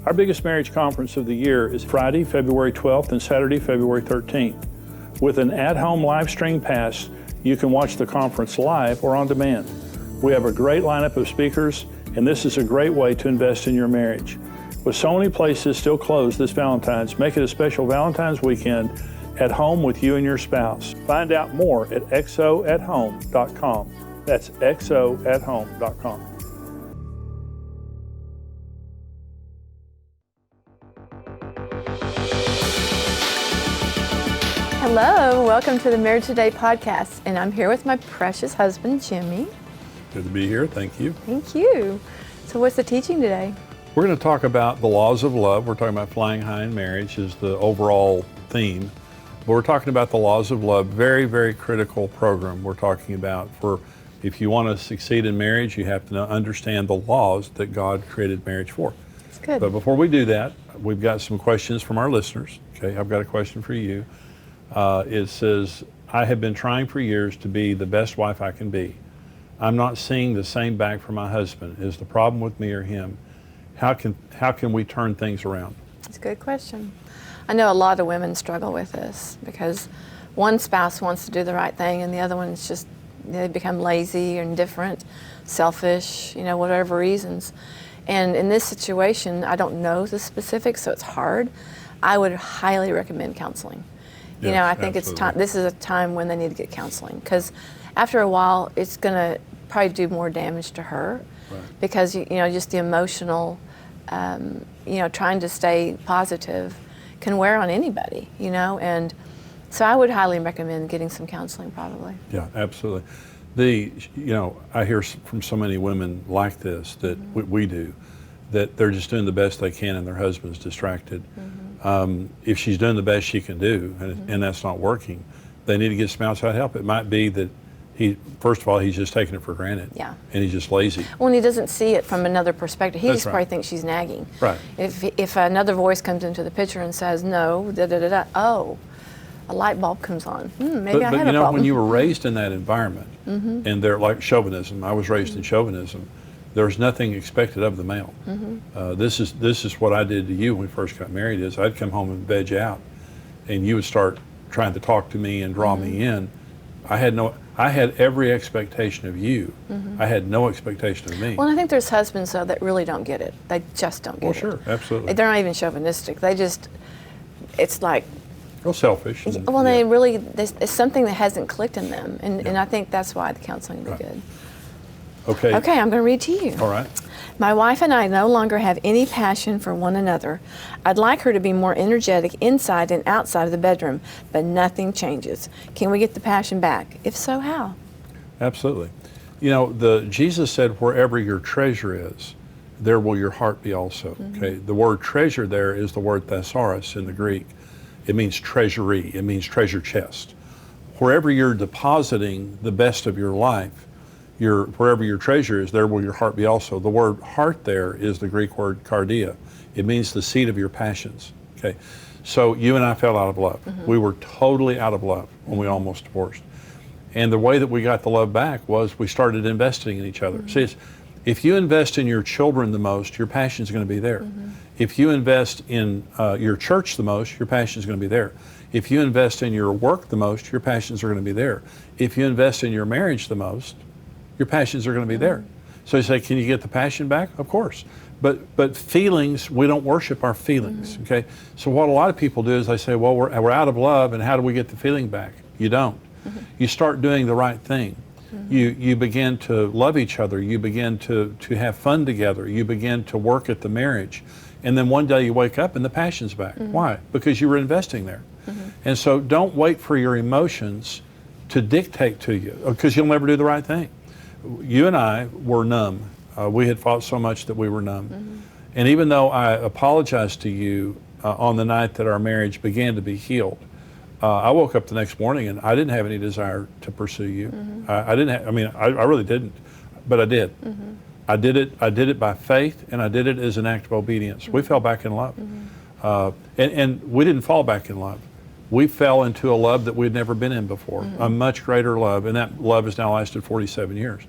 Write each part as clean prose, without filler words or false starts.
Our biggest marriage conference of the year is Friday, February 12th and Saturday, February 13th. With an at-home live stream pass, you can watch the conference live or on demand. We have a great lineup of speakers, and this is a great way to invest in your marriage. With so many places still closed this Valentine's, make it a special Valentine's weekend at home with you and your spouse. Find out more at xoathome.com. That's xoathome.com. Hello, welcome to the Marriage Today podcast, and I'm here with my precious husband, Jimmy. Good to be here, thank you. Thank you. So what's the teaching today? We're going to talk about the laws of love. We're talking about flying high in marriage is the overall theme. But we're talking about the laws of love, very, very critical program we're talking about for if you want to succeed in marriage, you have to understand the laws that God created marriage for. That's good. But before we do that, we've got some questions from our listeners. Okay, I've got a question for you. It says, I have been trying for years to be the best wife I can be. I'm not seeing the same back from my husband. Is the problem with me or him? How can we turn things around? That's a good question. I know a lot of women struggle with this because one spouse wants to do the right thing and the other one's just, they become lazy or indifferent, selfish, whatever reasons. And in this situation, I don't know the specifics, so it's hard. I would highly recommend counseling. Yes, I think absolutely. it's time. This is a time when they need to get counseling because after a while, it's going to probably do more damage to her, Right. because just the emotional, trying to stay positive can wear on anybody, and so I would highly recommend getting some counseling probably. Yeah, absolutely. I hear from so many women like this that we do, that they're just doing the best they can and their husband's distracted. If she's doing the best she can do and that's not working, they need to get some outside help. It might be that first of all, he's just taking it for granted. Yeah. And he's just lazy. Well, and he doesn't see it from another perspective. He That's just right. probably thinks she's nagging. Right. If another voice comes into the picture and says, no, oh, a light bulb comes on. Maybe I have a problem. When you were raised in that environment, and they're like chauvinism, I was raised in chauvinism, there's nothing expected of the male. This is what I did to you when we first got married, is I'd come home and veg out, and you would start trying to talk to me and draw me in. I had every expectation of you. I had no expectation of me. Well, I think there's husbands, though, that really don't get it. They just don't get it. Well, sure, absolutely. They're not even chauvinistic. It's like, Real selfish. well, it's something that hasn't clicked in them. And I think that's why the counseling would be good. Okay. Okay, I'm going to read to you. All right. My wife and I no longer have any passion for one another. I'd like her to be more energetic inside and outside of the bedroom, but nothing changes. Can we get the passion back? If so, how? Absolutely. Jesus said, wherever your treasure is, there will your heart be also. Okay. The word treasure there is the word thesaurus in the Greek. It means treasury. It means treasure chest. Wherever you're depositing the best of your life, wherever your treasure is, there will your heart be also. The word heart there is the Greek word cardia. It means the seat of your passions. Okay. So you and I fell out of love. We were totally out of love when we almost divorced. And the way that we got the love back was we started investing in each other. See, if you invest in your children the most, your passion is going to be there. If you invest in your church the most, your passion is going to be there. If you invest in your work the most, your passions are going to be there. If you invest in your marriage the most, your passions are going to be there. So you say, can you get the passion back? Of course. But feelings, we don't worship our feelings, okay? So what a lot of people do is they say, well, we're out of love, and how do we get the feeling back? You don't. You start doing the right thing. You begin to love each other. You begin to have fun together. You begin to work at the marriage. And then one day you wake up and the passion's back. Why? Because you were investing there. And so don't wait for your emotions to dictate to you, because you'll never do the right thing. You and I were numb. We had fought so much that we were numb. And even though I apologized to you on the night that our marriage began to be healed, I woke up the next morning and I didn't have any desire to pursue you. I really didn't, but I did. I did it by faith, and I did it as an act of obedience. We fell back in love. And we didn't fall back in love. We fell into a love that we'd never been in before, a much greater love, and that love has now lasted 47 years.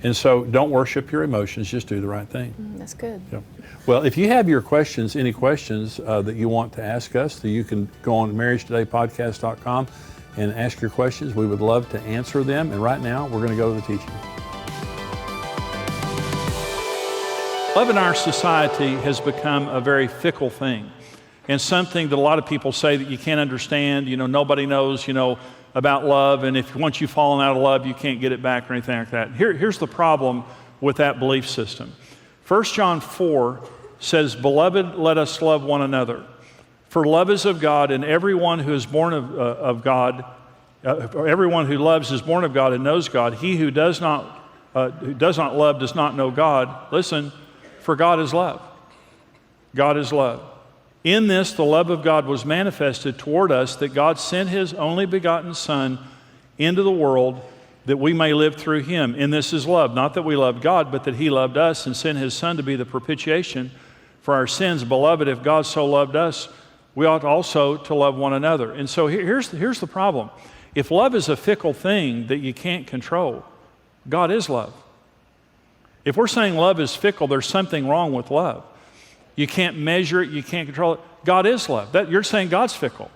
And so don't worship your emotions, just do the right thing. That's good. Yeah. Well, if you have your questions, any questions that you want to ask us, you can go on MarriageTodayPodcast.com and ask your questions. We would love to answer them. And right now, we're going to go to the teaching. Love in our society has become a very fickle thing, and something that a lot of people say that you can't understand. Nobody knows, about love, and if once you've fallen out of love, you can't get it back or anything like that. Here's the problem with that belief system. 1 John 4 says, "Beloved, let us love one another. For love is of God, and everyone who is born of God, everyone who loves is born of God and knows God. He who does not love does not know God." Listen, for God is love. God is love. In this, the love of God was manifested toward us, that God sent His only begotten Son into the world that we may live through Him. In this is love, not that we loved God, but that He loved us and sent His Son to be the propitiation for our sins. Beloved, if God so loved us, we ought also to love one another. And so here's the problem. If love is a fickle thing that you can't control, God is love. If we're saying love is fickle, there's something wrong with love. You can't measure it, you can't control it. God is love. You're saying God's fickle.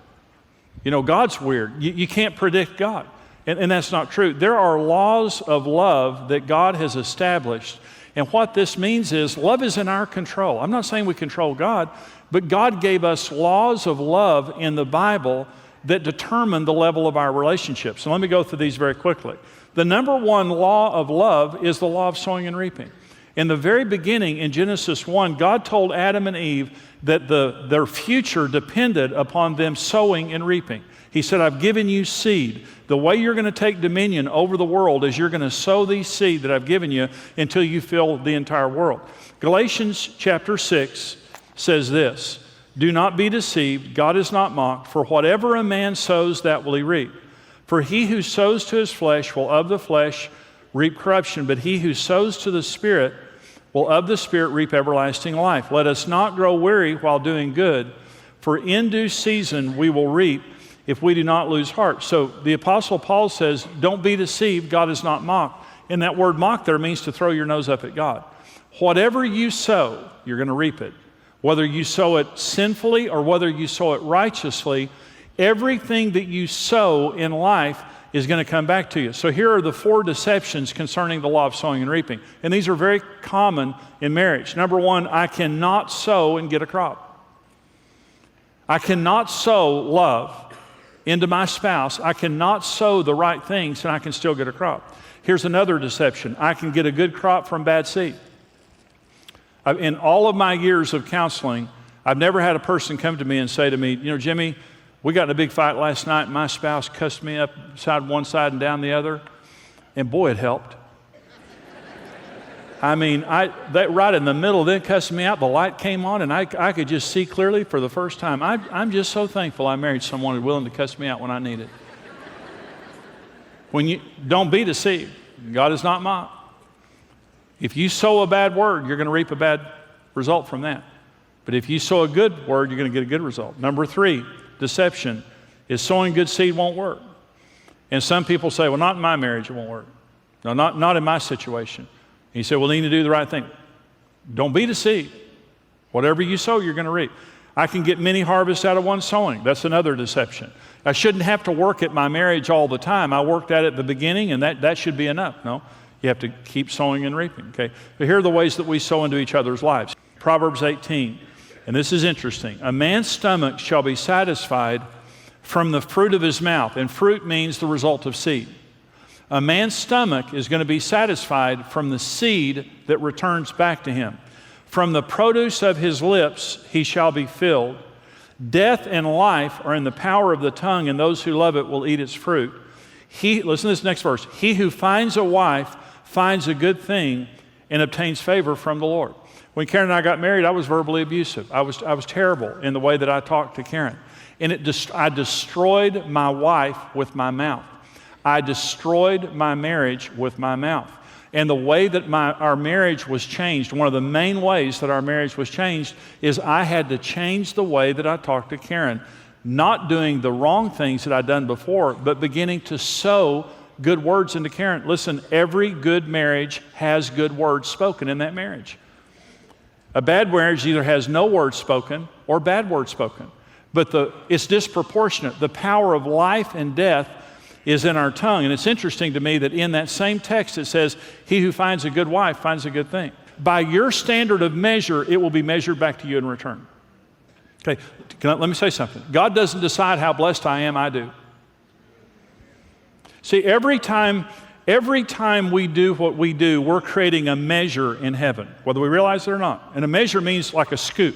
God's weird. You can't predict God. And that's not true. There are laws of love that God has established. And what this means is love is in our control. I'm not saying we control God, but God gave us laws of love in the Bible that determine the level of our relationship. So let me go through these very quickly. The number one law of love is the law of sowing and reaping. In the very beginning, in Genesis 1, God told Adam and Eve that their future depended upon them sowing and reaping. He said, "I've given you seed. The way you're going to take dominion over the world is you're going to sow these seed that I've given you until you fill the entire world." Galatians chapter 6 says this, "Do not be deceived. God is not mocked. For whatever a man sows, that will he reap. For he who sows to his flesh will of the flesh reap corruption, but he who sows to the Spirit will of the Spirit reap everlasting life. Let us not grow weary while doing good, for in due season we will reap if we do not lose heart." So the Apostle Paul says, don't be deceived, God is not mocked. And that word mock there means to throw your nose up at God. Whatever you sow, you're going to reap it. Whether you sow it sinfully or whether you sow it righteously, everything that you sow in life is going to come back to you. So here are the 4 deceptions concerning the law of sowing and reaping. And these are very common in marriage. Number 1, I cannot sow and get a crop. I cannot sow love into my spouse. I cannot sow the right things and I can still get a crop. Here's another deception. I can get a good crop from bad seed. In all of my years of counseling, I've never had a person come to me and say to me, Jimmy, we got in a big fight last night and my spouse cussed me up one side and down the other, and boy, it helped. I mean, that right in the middle, then cussed me out, the light came on and I could just see clearly for the first time. I'm just so thankful I married someone who's willing to cuss me out when I need it. Don't be deceived. God is not mocked. If you sow a bad word, you're going to reap a bad result from that. But if you sow a good word, you're going to get a good result. Number 3, deception is sowing good seed won't work. And some people say, well, not in my marriage, it won't work. No, not in my situation. And you say, well, you need to do the right thing. Don't be deceived. Whatever you sow, you're going to reap. I can get many harvests out of one sowing. That's another deception. I shouldn't have to work at my marriage all the time. I worked at it at the beginning, and that should be enough. No, you have to keep sowing and reaping. Okay. But here are the ways that we sow into each other's lives. Proverbs 18. And this is interesting. A man's stomach shall be satisfied from the fruit of his mouth. And fruit means the result of seed. A man's stomach is going to be satisfied from the seed that returns back to him. From the produce of his lips he shall be filled. Death and life are in the power of the tongue, and those who love it will eat its fruit. Listen to this next verse. He who finds a wife finds a good thing and obtains favor from the Lord. When Karen and I got married, I was verbally abusive. I was terrible in the way that I talked to Karen. And I destroyed my wife with my mouth. I destroyed my marriage with my mouth. And the way that our marriage was changed, one of the main ways that our marriage was changed is I had to change the way that I talked to Karen. Not doing the wrong things that I'd done before, but beginning to sow good words into Karen. Listen, every good marriage has good words spoken in that marriage. A bad marriage either has no words spoken or bad words spoken. But it's disproportionate. The power of life and death is in our tongue. And it's interesting to me that in that same text it says, he who finds a good wife finds a good thing. By your standard of measure, it will be measured back to you in return. Okay, let me say something. God doesn't decide how blessed I am, I do. See, every time we do what we do, we're creating a measure in heaven, whether we realize it or not. And a measure means like a scoop.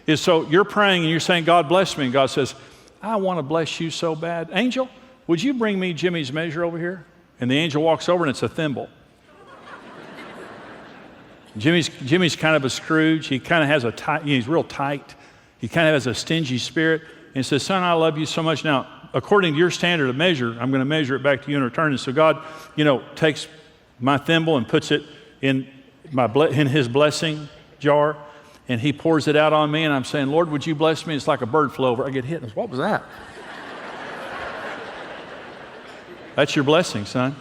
Is so you're praying and you're saying, God bless me, and God says, I want to bless you so bad. Angel, would you bring me Jimmy's measure over here? And the angel walks over and it's a thimble. Jimmy's kind of a Scrooge. He kind of has he's real tight. He kind of has a stingy spirit. And he says, son, I love you so much. Now, according to your standard of measure, I'm going to measure it back to you in return. And so God, takes my thimble and puts it in his blessing jar, and he pours it out on me, and I'm saying, Lord, would you bless me? It's like a bird flew over. I get hit. What was that? That's your blessing, son.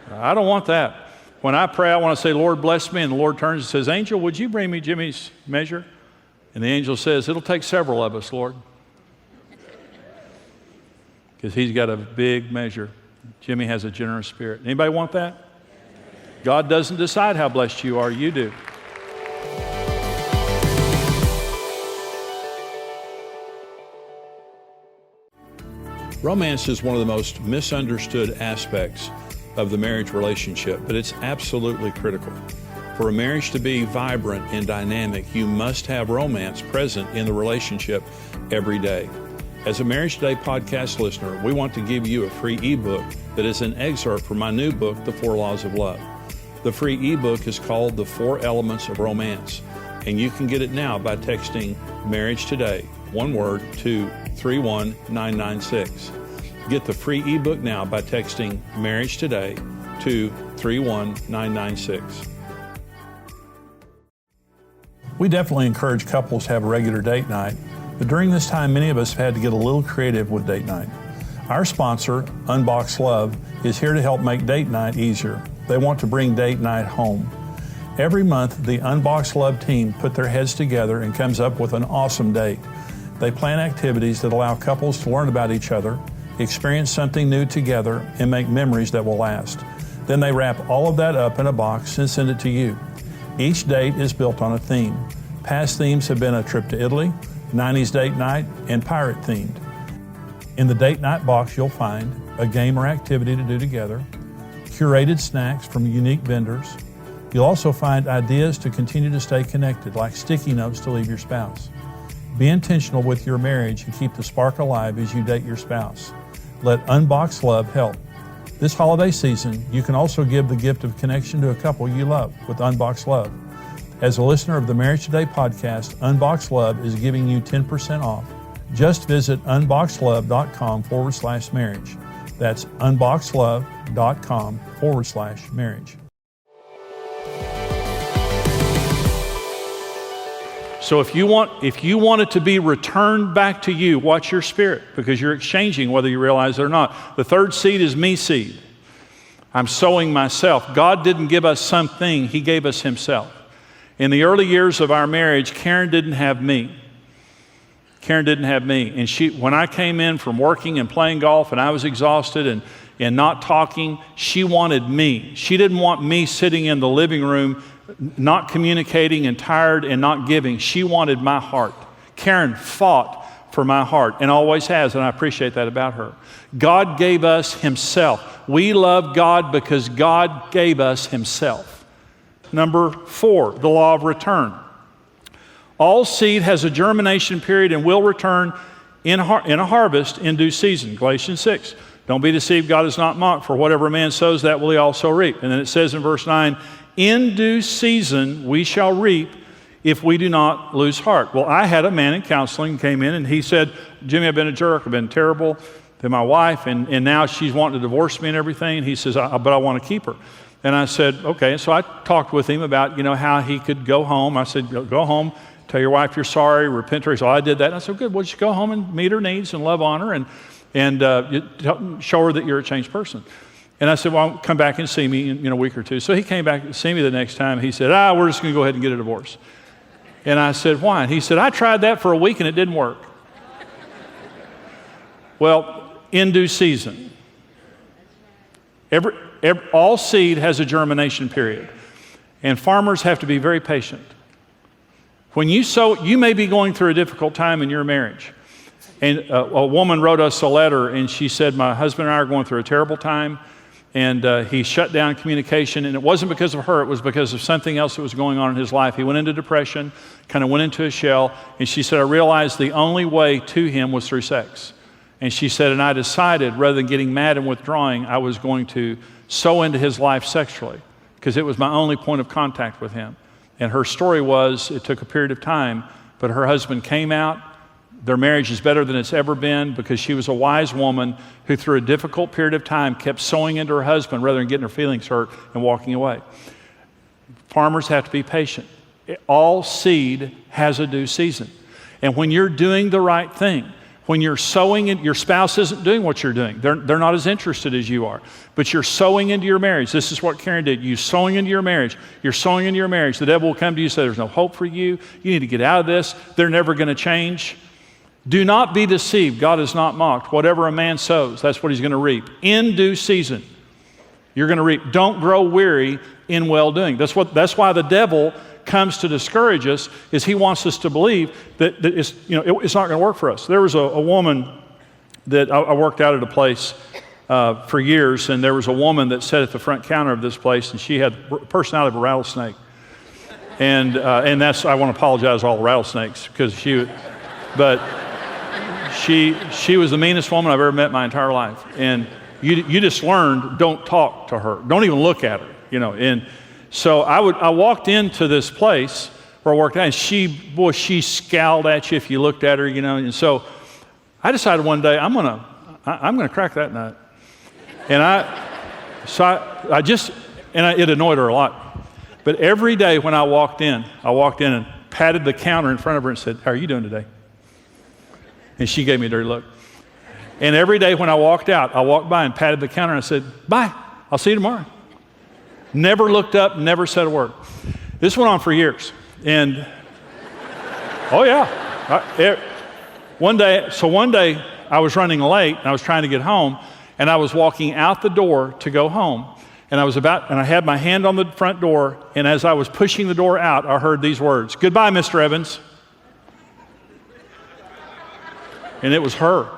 I don't want that. When I pray, I want to say, Lord, bless me, and the Lord turns and says, angel, would you bring me Jimmy's measure? And the angel says, it'll take several of us, Lord. Because he's got a big measure. Jimmy has a generous spirit. Anybody want that? God doesn't decide how blessed you are, you do. Romance is one of the most misunderstood aspects of the marriage relationship, but it's absolutely critical. For a marriage to be vibrant and dynamic, you must have romance present in the relationship every day. As a Marriage Today podcast listener, we want to give you a free ebook that is an excerpt from my new book, The 4 Laws of Love. The free ebook is called The 4 Elements of Romance, and you can get it now by texting Marriage Today, one word, to 31996. Get the free ebook now by texting Marriage Today to 31996. We definitely encourage couples to have a regular date night, but during this time, many of us have had to get a little creative with date night. Our sponsor, Unbox Love, is here to help make date night easier. They want to bring date night home. Every month, the Unbox Love team put their heads together and comes up with an awesome date. They plan activities that allow couples to learn about each other, experience something new together, and make memories that will last. Then they wrap all of that up in a box and send it to you. Each date is built on a theme. Past themes have been a trip to Italy, 90s date night, and pirate themed. In the date night box, you'll find a game or activity to do together, curated snacks from unique vendors. You'll also find ideas to continue to stay connected, like sticky notes to leave your spouse. Be intentional with your marriage and keep the spark alive as you date your spouse. Let Unbox Love help. This holiday season, you can also give the gift of connection to a couple you love with Unbox Love. As a listener of the Marriage Today podcast, Unbox Love is giving you 10% off. Just visit unboxlove.com/marriage. That's unboxlove.com/marriage. So if you want it to be returned back to you, watch your spirit, because you're exchanging whether you realize it or not. The third seed is me seed. I'm sowing myself. God didn't give us something, He gave us Himself. In the early years of our marriage, Karen didn't have me. And when I came in from working and playing golf and I was exhausted and not talking, she wanted me. She didn't want me sitting in the living room not communicating and tired and not giving. She wanted my heart. Karen fought for my heart and always has, and I appreciate that about her. God gave us Himself. We love God because God gave us Himself. Number 4, the law of return. All seed has a germination period and will return in a harvest in due season. Galatians 6. Don't be deceived, God is not mocked, for whatever a man sows, that will he also reap. And then it says in verse 9, in due season we shall reap if we do not lose heart. Well, I had a man in counseling came in and he said, Jimmy, I've been a jerk, I've been terrible to my wife, and now she's wanting to divorce me and everything. And he says, but I want to keep her. And I said, okay. So I talked with him about, how he could go home. I said, go home, tell your wife you're sorry, repent to her. So I did that. And I said, good, well, just go home and meet her needs and love on her. And and show her that you're a changed person. And I said, well, come back and see me in a week or two. So he came back to see me the next time. He said, we're just going to go ahead and get a divorce. And I said, why? And he said, I tried that for a week and it didn't work. Well, in due season. All seed has a germination period. And farmers have to be very patient. When you sow, you may be going through a difficult time in your marriage. And a woman wrote us a letter and she said, my husband and I are going through a terrible time. And he shut down communication, and it wasn't because of her, it was because of something else that was going on in his life. He went into depression, kind of went into a shell, and she said, I realized the only way to him was through sex. And she said, and I decided, rather than getting mad and withdrawing, I was going to sow into his life sexually, because it was my only point of contact with him. And her story was, it took a period of time, but her husband came out. Their marriage is better than it's ever been because she was a wise woman who, through a difficult period of time, kept sowing into her husband rather than getting her feelings hurt and walking away. Farmers have to be patient. All seed has a due season. And when you're doing the right thing, when you're sowing, your spouse isn't doing what you're doing. They're not as interested as you are. But you're sowing into your marriage. This is what Karen did. You sowing into your marriage. You're sowing into your marriage. The devil will come to you and say, there's no hope for you. You need to get out of this. They're never going to change. Do not be deceived. God is not mocked. Whatever a man sows, that's what he's going to reap. In due season, you're going to reap. Don't grow weary in well-doing. That's why the devil comes to discourage us, is he wants us to believe that it's not going to work for us. There was a woman that I worked out at a place for years, and there was a woman that sat at the front counter of this place, and she had the personality of a rattlesnake. And that's, I want to apologize to all the rattlesnakes, because she was the meanest woman I've ever met in my entire life. And you just learned, don't talk to her. Don't even look at her, And so I walked into this place where I worked out, and she scowled at you if you looked at her, And so I decided one day, I'm gonna crack that nut. And it annoyed her a lot. But every day when I walked in and patted the counter in front of her and said, how are you doing today? And she gave me a dirty look. And every day when I walked out, I walked by and patted the counter and I said, bye, I'll see you tomorrow. Never looked up, never said a word. This went on for years. And, oh yeah. One day I was running late and I was trying to get home, and I was walking out the door to go home. And I had my hand on the front door, and as I was pushing the door out, I heard these words, goodbye, Mr. Evans. And it was her.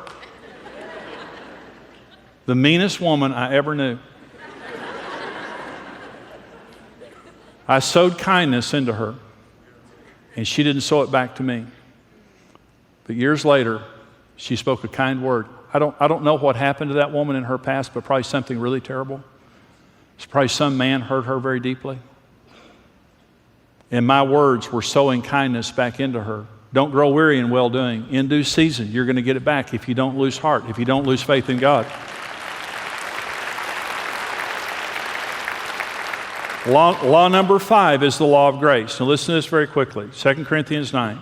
The meanest woman I ever knew. I sowed kindness into her, and she didn't sow it back to me. But years later, she spoke a kind word. I don't know what happened to that woman in her past, but probably something really terrible. It's probably some man hurt her very deeply. And my words were sowing kindness back into her. Don't grow weary in well-doing. In due season, you're going to get it back if you don't lose heart, if you don't lose faith in God. Law number 5 is the law of grace. Now listen to this very quickly. 2 Corinthians 9.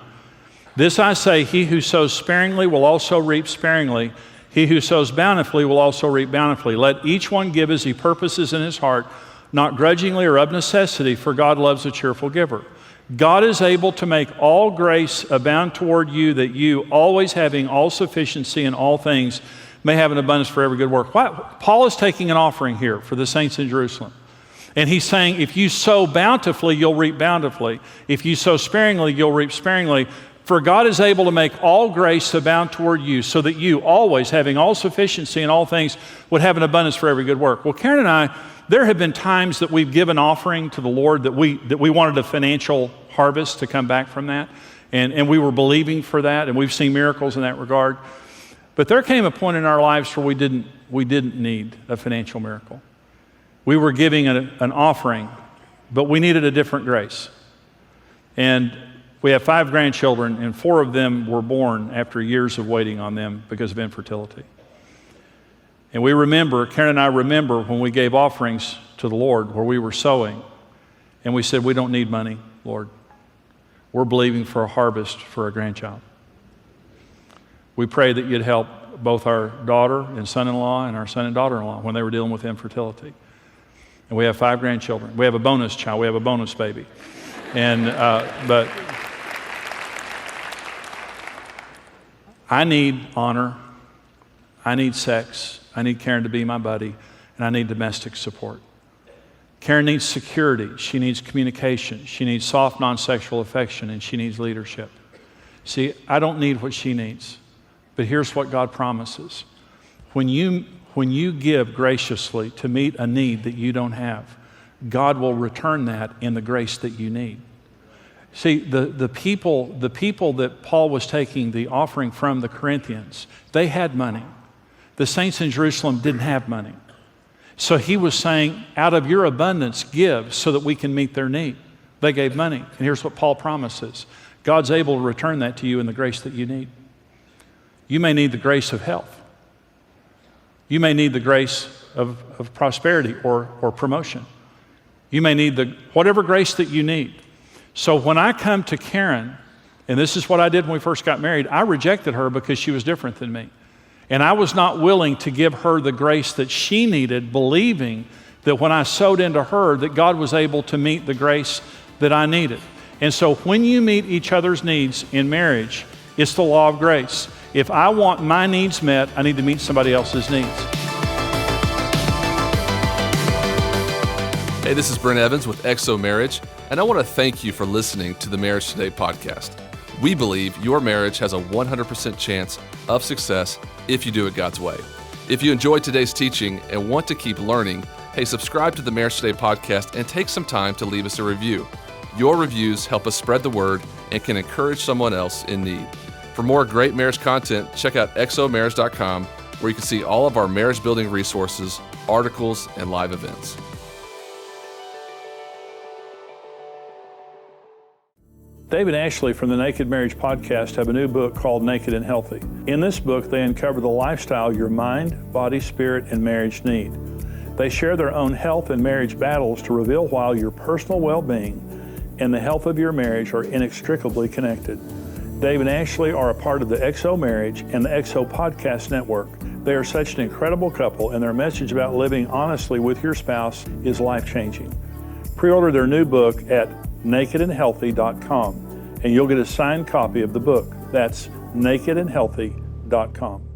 This I say, he who sows sparingly will also reap sparingly. He who sows bountifully will also reap bountifully. Let each one give as he purposes in his heart, not grudgingly or of necessity, for God loves a cheerful giver. God is able to make all grace abound toward you, that you, always having all sufficiency in all things, may have an abundance for every good work. Paul is taking an offering here for the saints in Jerusalem. And he's saying, if you sow bountifully, you'll reap bountifully. If you sow sparingly, you'll reap sparingly. For God is able to make all grace abound toward you, so that you, always having all sufficiency in all things, would have an abundance for every good work. Well, Karen and I, there have been times that we've given offering to the Lord that we wanted a financial harvest to come back from that. And we were believing for that, and we've seen miracles in that regard. But there came a point in our lives where we didn't need a financial miracle. We were giving an offering, but we needed a different grace. And we have 5 grandchildren, and 4 of them were born after years of waiting on them because of infertility. And Karen and I remember when we gave offerings to the Lord where we were sowing, and we said, we don't need money, Lord. We're believing for a harvest for a grandchild. We pray that you'd help both our daughter and son-in-law and our son and daughter-in-law when they were dealing with infertility. And we have 5 grandchildren. We have a bonus child. We have a bonus baby. And but I need honor. I need sex. I need Karen to be my buddy. And I need domestic support. Karen needs security. She needs communication. She needs soft, non-sexual affection. And she needs leadership. See, I don't need what she needs. But here's what God promises. When you give graciously to meet a need that you don't have, God will return that in the grace that you need. See, the people that Paul was taking the offering from, the Corinthians, they had money. The saints in Jerusalem didn't have money. So he was saying, out of your abundance, give so that we can meet their need. They gave money. And here's what Paul promises. God's able to return that to you in the grace that you need. You may need the grace of health. You may need the grace of prosperity or promotion. You may need whatever grace that you need. So when I come to Karen, and this is what I did when we first got married, I rejected her because she was different than me. And I was not willing to give her the grace that she needed, believing that when I sowed into her, that God was able to meet the grace that I needed. And so when you meet each other's needs in marriage, it's the law of grace. If I want my needs met, I need to meet somebody else's needs. Hey, this is Brent Evans with XO Marriage, and I want to thank you for listening to the Marriage Today podcast. We believe your marriage has a 100% chance of success if you do it God's way. If you enjoyed today's teaching and want to keep learning, hey, subscribe to the Marriage Today podcast and take some time to leave us a review. Your reviews help us spread the word and can encourage someone else in need. For more great marriage content, check out xomarriage.com, where you can see all of our marriage building resources, articles, and live events. Dave and Ashley from the Naked Marriage Podcast have a new book called Naked and Healthy. In this book, they uncover the lifestyle your mind, body, spirit, and marriage need. They share their own health and marriage battles to reveal why your personal well-being and the health of your marriage are inextricably connected. Dave and Ashley are a part of the XO Marriage and the XO Podcast Network. They are such an incredible couple, and their message about living honestly with your spouse is life-changing. Pre-order their new book at nakedandhealthy.com, and you'll get a signed copy of the book. That's nakedandhealthy.com.